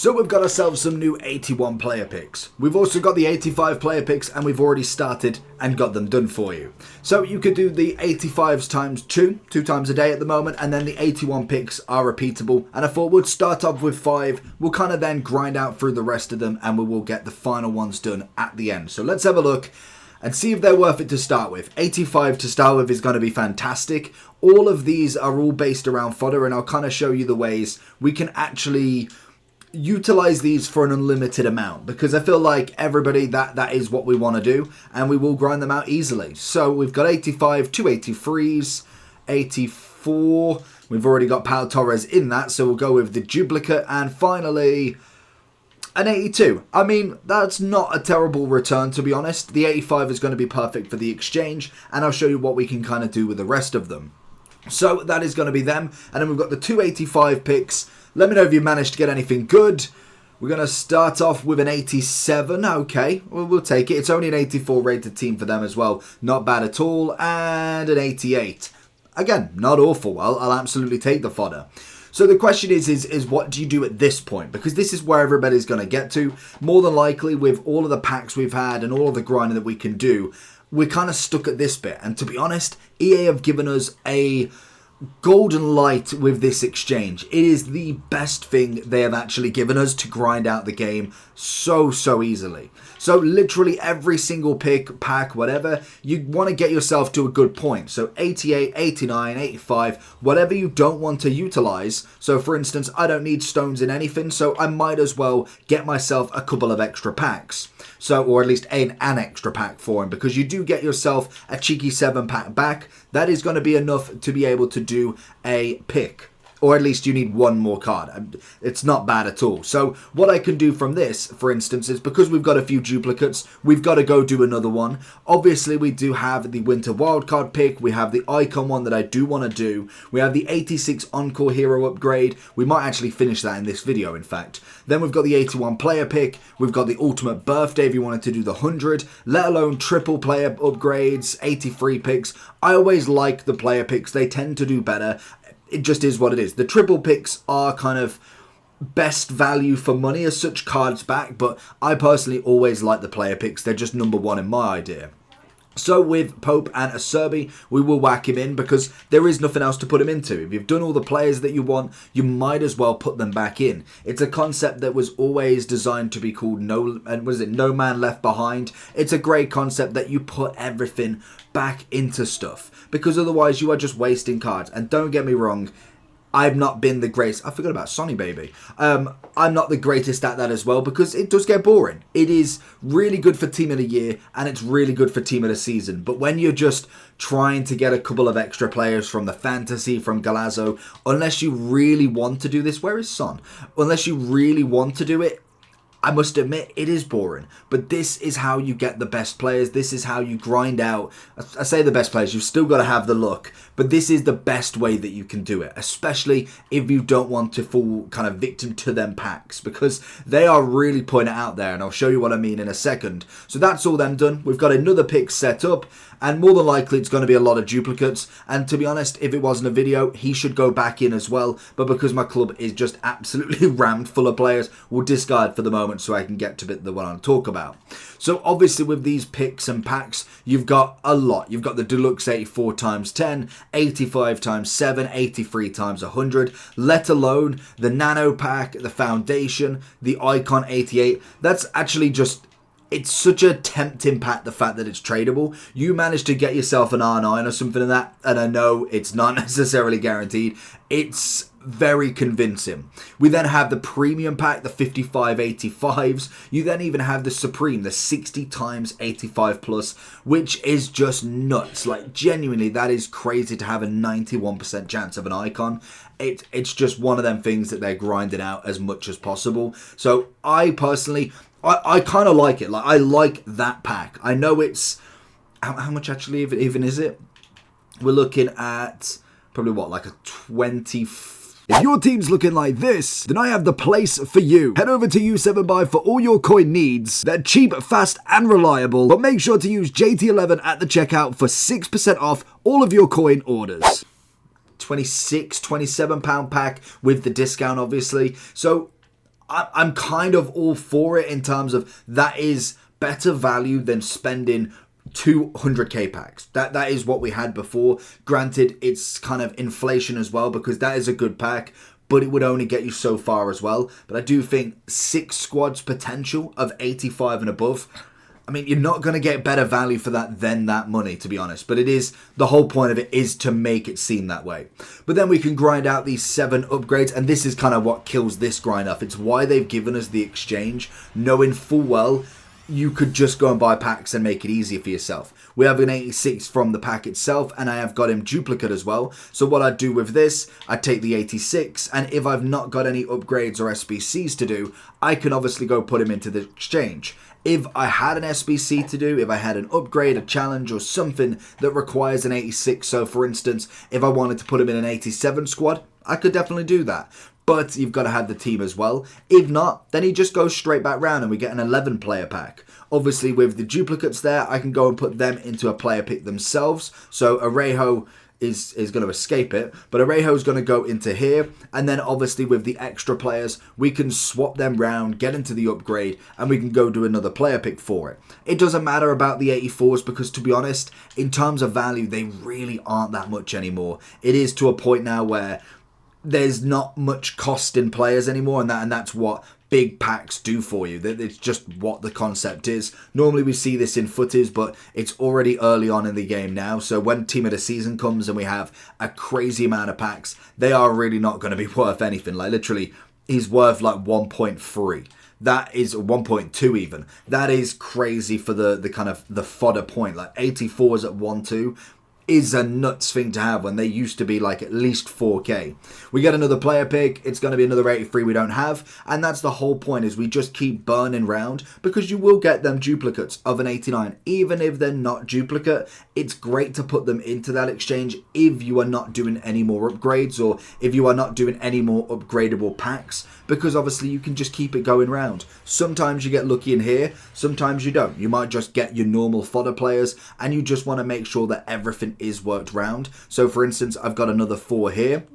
So we've got ourselves some new 81 player picks. We've also got the 85 player picks and we've already started and got them done for you. So you could do the 85s times two times a day at the moment, and then the 81 picks are repeatable. And I thought we'd start off with 5. We'll kind of then grind out through the rest of them and we will get the final ones done at the end. So let's have a look and see if they're worth it to start with. 85 to start with is going to be fantastic. All of these are all based around fodder, and I'll kind of show you the ways we can actually utilize these for an unlimited amount, because I feel like everybody that is what we want to do, and we will grind them out easily. So we've got 85, 283s, 84. We've already got Pau Torres in that, so we'll go with the duplicate, and finally an 82. I mean, that's not a terrible return, to be honest. The 85 is going to be perfect for the exchange, and I'll show you what we can kind of do with the rest of them. So that is going to be them, and then we've got the 285 picks. Let me know if you managed to get anything good. We're going to start off with an 87. Okay, we'll take it. It's only an 84 rated team for them as well. Not bad at all. And an 88. Again, not awful. I'll absolutely take the fodder. So the question is what do you do at this point? Because this is where everybody's going to get to. More than likely, with all of the packs we've had and all of the grinding that we can do, we're kind of stuck at this bit. And to be honest, EA have given us a golden light with this exchange. It is the best thing they have actually given us to grind out the game so easily. So literally every single pick, pack, whatever, you want to get yourself to a good point. So 88, 89, 85, whatever you don't want to utilize. So for instance, I don't need stones in anything, so I might as well get myself a couple of extra packs. So, or at least an extra pack for him, because you do get yourself a cheeky 7-pack back. That is going to be enough to be able to do a pick. Or at least you need one more card. It's not bad at all. So what I can do from this, for instance, is because we've got a few duplicates, we've got to go do another one. Obviously, we do have the Winter Wildcard pick. We have the Icon one that I do want to do. We have the 86 Encore Hero upgrade. We might actually finish that in this video, in fact. Then we've got the 81 player pick. We've got the Ultimate Birthday if you wanted to do the 100, let alone triple player upgrades, 83 picks. I always like the player picks. They tend to do better. It just is what it is. The triple picks are kind of best value for money as such cards back, but I personally always like the player picks. They're just number one in my idea. So with Pope and Acerbi, we will whack him in because there is nothing else to put him into. If you've done all the players that you want, you might as well put them back in. It's a concept that was always designed to be called No Man Left Behind. It's a great concept that you put everything back into stuff, because otherwise you are just wasting cards. And don't get me wrong, I've not been the greatest. I forgot about Sonny Baby. I'm not the greatest at that as well, because it does get boring. It is really good for Team of the Year and it's really good for Team of the Season. But when you're just trying to get a couple of extra players from the Fantasy, from Galazzo, unless you really want to do this, where is Son? Unless you really want to do it, I must admit, it is boring. But this is how you get the best players. This is how you grind out. I say the best players. You've still got to have the luck. But this is the best way that you can do it. Especially if you don't want to fall kind of victim to them packs. Because they are really putting it out there. And I'll show you what I mean in a second. So that's all them done. We've got another pick set up. And more than likely, it's going to be a lot of duplicates. And to be honest, if it wasn't a video, he should go back in as well. But because my club is just absolutely rammed full of players, we'll discard for the moment so I can get to the one I want to talk about. So obviously with these picks and packs, you've got a lot. You've got the Deluxe 84 times 10, 85 times 7, 83 times 100, let alone the Nano pack, the Foundation, the Icon 88. That's actually just... It's such a tempting pack, the fact that it's tradable. You manage to get yourself an R9 or something like that, and I know it's not necessarily guaranteed. It's very convincing. We then have the Premium pack, the 55 85s. You then even have the Supreme, the 60 times 85 plus, which is just nuts. Like, genuinely, that is crazy to have a 91% chance of an Icon. It's just one of them things that they're grinding out as much as possible. So I personally... I kind of like it. Like, I like that pack. I know it's... How much actually even is it? We're looking at probably what, like a 20... If your team's looking like this, then I have the place for you. Head over to U7Buy for all your coin needs. They're cheap, fast, and reliable. But make sure to use JT11 at the checkout for 6% off all of your coin orders. 26, £27 pack with the discount, obviously. So... I'm kind of all for it in terms of that is better value than spending 200k packs. That is what we had before. Granted, it's kind of inflation as well, because that is a good pack, but it would only get you so far as well. But I do think 6 squads potential of 85 and above, I mean, you're not going to get better value for that than that money, to be honest. But it is, the whole point of it is to make it seem that way. But then we can grind out these 7 upgrades, and this is kind of what kills this grind off. It's why they've given us the exchange, knowing full well you could just go and buy packs and make it easier for yourself. We have an 86 from the pack itself, and I have got him duplicate as well. So what I do with this, I take the 86, and if I've not got any upgrades or SBCs to do, I can obviously go put him into the exchange. If I had an SBC to do, if I had an upgrade, a challenge, or something that requires an 86, so for instance, if I wanted to put him in an 87 squad, I could definitely do that. But you've got to have the team as well. If not, then he just goes straight back round and we get an 11 player pack. Obviously with the duplicates there, I can go and put them into a player pick themselves. So Arejo is going to escape it, but Arejo is going to go into here, and then obviously with the extra players we can swap them round, get into the upgrade, and we can go do another player pick for it. It doesn't matter about the 84s, because to be honest, in terms of value, they really aren't that much anymore. It is to a point now where there's not much cost in players anymore, and that's what big packs do for you. It's just what the concept is. Normally we see this in footies, but it's already early on in the game now. So when Team of the Season comes and we have a crazy amount of packs, they are really not going to be worth anything. Like literally, he's worth like 1.3. That is 1.2 even. That is crazy for the kind of the fodder point. Like 84s at 1.2 is a nuts thing to have when they used to be like at least 4k. We get another player pick, it's going to be another 83 we don't have, and that's the whole point, is we just keep burning round, because you will get them duplicates of an 89. Even if they're not duplicate, it's great to put them into that exchange if you are not doing any more upgrades, or if you are not doing any more upgradable packs, because obviously you can just keep it going round. Sometimes you get lucky in here, sometimes you don't. You might just get your normal fodder players, and you just want to make sure that everything is worked round. So for instance, I've got another 4 here.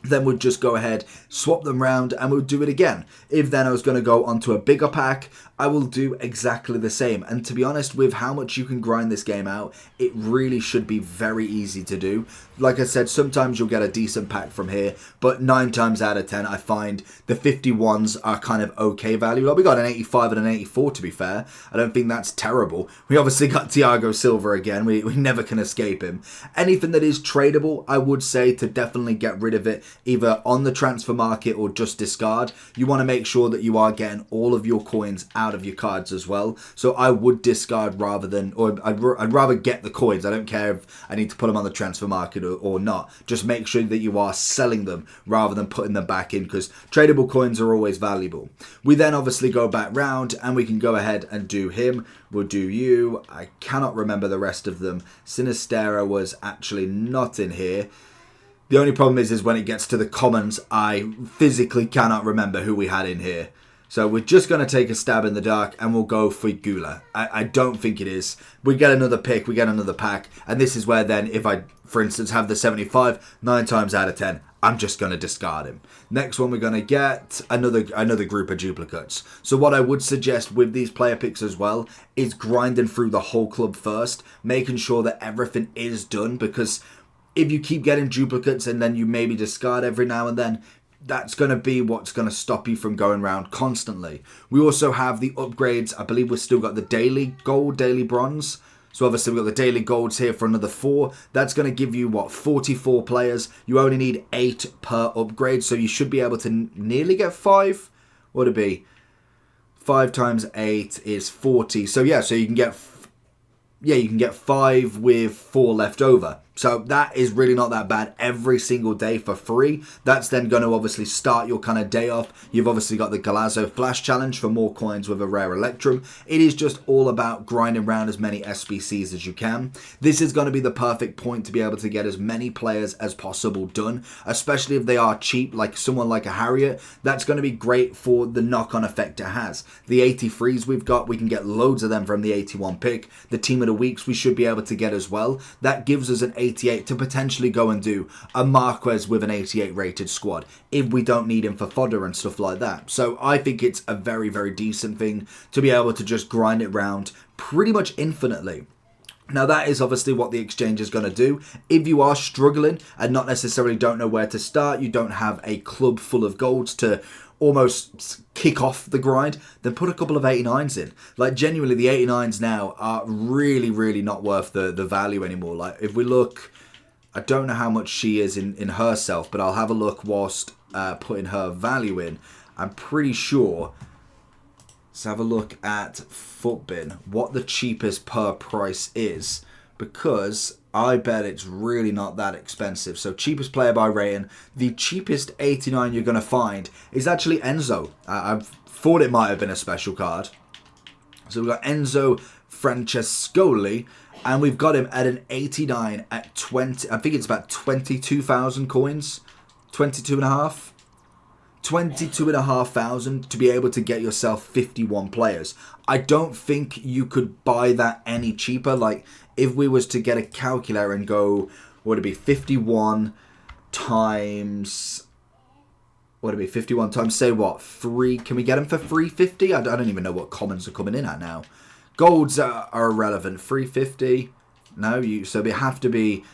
Then we'll just go ahead, swap them round, and we'll do it again. If then I was going to go onto a bigger pack, I will do exactly the same. And to be honest, with how much you can grind this game out, it really should be very easy to do. Like I said, sometimes you'll get a decent pack from here, but 9 times out of 10, I find the 51s are kind of okay value. Like we got an 85 and an 84, to be fair. I don't think that's terrible. We obviously got Thiago Silva again. We never can escape him. Anything that is tradable, I would say to definitely get rid of it, either on the transfer market or just discard. You want to make sure that you are getting all of your coins out of your cards as well. So I would discard rather than, or I'd rather get the coins. I don't care if I need to put them on the transfer market or not. Just make sure that you are selling them rather than putting them back in, because tradable coins are always valuable. We then obviously go back round and we can go ahead and do him. We'll do you. I cannot remember the rest of them. Sinistera was actually not in here. The only problem is when it gets to the commons, I physically cannot remember who we had in here. So we're just going to take a stab in the dark and we'll go for Gula. I don't think it is. We get another pick, we get another pack. And this is where then if I, for instance, have the 75, 9 times out of 10, I'm just going to discard him. Next one, we're going to get another group of duplicates. So what I would suggest with these player picks as well is grinding through the whole club first, making sure that everything is done, because if you keep getting duplicates and then you maybe discard every now and then, that's going to be what's going to stop you from going around constantly. We also have the upgrades. I believe we've still got the daily gold, daily bronze. So obviously we've got the daily golds here for another 4. That's going to give you, what, 44 players. You only need 8 per upgrade, so you should be able to nearly get 5. What would it be? 5 times 8 is 40. So yeah, so you can get 5 with 4 left over. So that is really not that bad every single day for free. That's then going to obviously start your kind of day off. You've obviously got the Galazzo Flash Challenge for more coins with a rare Electrum. It is just all about grinding around as many SBCs as you can. This is going to be the perfect point to be able to get as many players as possible done, especially if they are cheap, like someone like a Harriet. That's going to be great for the knock-on effect it has. The 83s we've got, we can get loads of them from the 81 pick. The Team of the Weeks we should be able to get as well. That gives us an 88 to potentially go and do a Marquez with an 88 rated squad if we don't need him for fodder and stuff like that. So I think it's a very, very decent thing to be able to just grind it round pretty much infinitely. Now that is obviously what the exchange is going to do. If you are struggling and not necessarily don't know where to start, you don't have a club full of golds to almost kick off the grind, then put a couple of 89s in. Like genuinely the 89s now are really, really not worth the value anymore. Like if we look, I don't know how much she is in herself, but I'll have a look whilst putting her value in. I'm pretty sure. Let's have a look at Footbin, what the cheapest per price is, because I bet it's really not that expensive. So cheapest player by rating, the cheapest 89 you're going to find is actually Enzo. I thought it might have been a special card. So we've got Enzo Francescoli, and we've got him at an 89 at 20, I think it's about 22,000 coins, 22 and a half. 22,500 to be able to get yourself 51 players. I don't think you could buy that any cheaper. Like if we was to get a calculator and go, what would it be, 51 times, what would it be, 51 times, say what, 3, can we get them for 350? I don't even know what commons are coming in at now. Golds are irrelevant. 350, no, so they have to be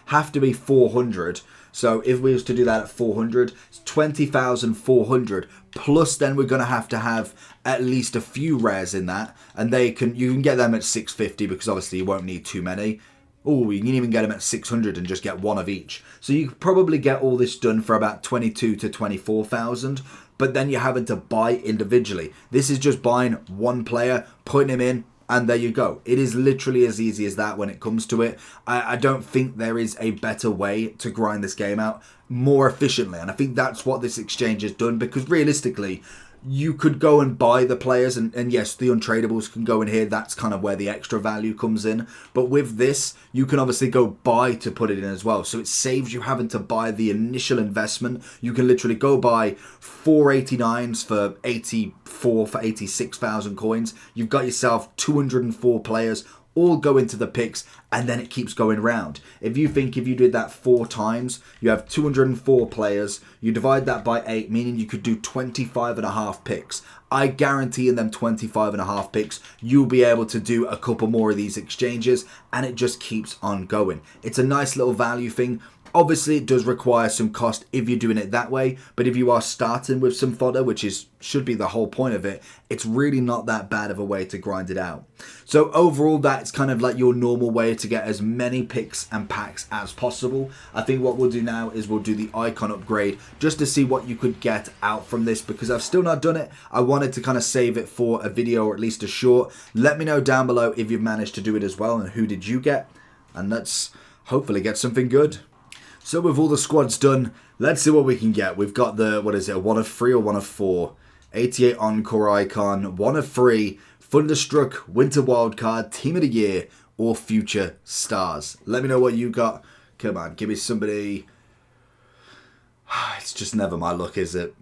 400. So if we was to do that at 400, it's 20,400. Plus then we're going to have at least a few rares in that. And you can get them at 650 because obviously you won't need too many. Oh, you can even get them at 600 and just get one of each. So you could probably get all this done for about 22 to 24,000. But then you're having to buy individually. This is just buying one player, putting him in, and there you go. It is literally as easy as that when it comes to it. I don't think there is a better way to grind this game out more efficiently. And I think that's what this exchange has done, because realistically, you could go and buy the players, and yes, the untradables can go in here. That's kind of where the extra value comes in. But with this, you can obviously go buy to put it in as well. So it saves you having to buy the initial investment. You can literally go buy 489s for 84 for 86,000 coins. You've got yourself 204 players, all go into the picks, and then it keeps going round. If you did that 4 times, you have 204 players, you divide that by 8, meaning you could do 25 and a half picks. I guarantee in them 25 and a half picks, you'll be able to do a couple more of these exchanges, and it just keeps on going. It's a nice little value thing. Obviously, it does require some cost if you're doing it that way, but if you are starting with some fodder, which should be the whole point of it, it's really not that bad of a way to grind it out. So overall, that's kind of like your normal way to get as many picks and packs as possible. I think what we'll do now is we'll do the icon upgrade just to see what you could get out from this, because I've still not done it. I wanted to kind of save it for a video or at least a short. Let me know down below if you've managed to do it as well and who did you get, and let's hopefully get something good. So with all the squads done, let's see what we can get. We've got the, what is it, a 1 of 3 or 1 of 4? 88 Encore icon, 1 of 3, Thunderstruck, Winter Wildcard, Team of the Year, or Future Stars. Let me know what you got. Come on, give me somebody. It's just never my luck, is it?